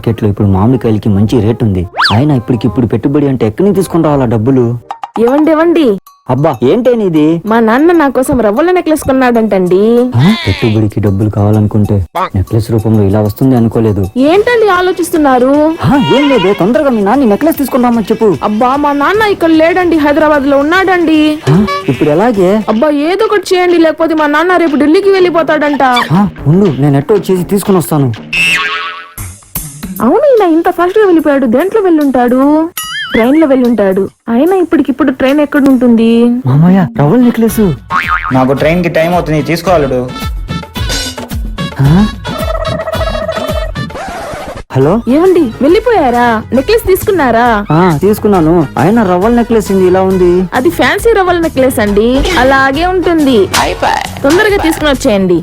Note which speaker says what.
Speaker 1: Market లో ఇప్పుడు మామిడికాయలకి మంచి రేట్ ఉంది. అయినా ఇప్పటికిప్పుడు పెట్టుబడి అంటే ఎక్కడి నుంచి తీసుకుని రావాలా డబ్బులు?
Speaker 2: ఇవ్వండి.
Speaker 1: అబ్బా ఏంటేనిది?
Speaker 2: మా నాన్న నా కోసం రవ్వల నెక్లెస్ కొన్నాడంటండి.
Speaker 1: పెట్టుబడికి డబ్బులు కావాలనుకుంటే నెక్లెస్ రూపంలో ఇలా వస్తుంది అనుకోలేదు.
Speaker 2: ఏంటండి ఆలోచిస్తున్నారు?
Speaker 1: ఏం లేదే, తొందరగా మీ నాన్న నెక్లెస్ తీసుకుందామని చెప్పు.
Speaker 2: అబ్బా మా నాన్న ఇక్కడ లేడండి, హైదరాబాద్ లో ఉన్నాడండి.
Speaker 1: ఇప్పుడు ఎలాగే?
Speaker 2: అబ్బా ఏదో ఒకటి చేయండి, లేకపోతే మా నాన్న రేపు ఢిల్లీకి వెళ్ళిపోతాడంట.
Speaker 1: ఉండు, నేను ఎట్టో వచ్చేసి తీసుకుని వస్తాను.
Speaker 2: అవును, ఇలా ఇంత ఫాస్ట్ గా వెళ్ళిపోయాడు. దేంట్లో వెళ్ళుంటాడు? ట్రైన్ లో వెళ్ళుంటాడు. అయినా ఇప్పటికిప్పుడు ట్రైన్ ఎక్కడ ఉంటుంది?
Speaker 1: మామయ్య, రవ్వల నెక్లెస్.
Speaker 3: నాకు ట్రైన్ కి టైం అవుతుంది, తీసుకోవాలడు.
Speaker 1: హలో,
Speaker 2: ఏమండి వెళ్ళిపోయారా? నెక్లెస్ తీసుకున్నారా?
Speaker 1: తీసుకున్నాను. అయినా రవ్వల నెక్లెస్ ఇలా ఉంది.
Speaker 2: అది ఫ్యాన్సీ రవ్వల నెక్లెస్ అండి, అలాగే ఉంటుంది. తొందరగా తీసుకుని వచ్చేయండి.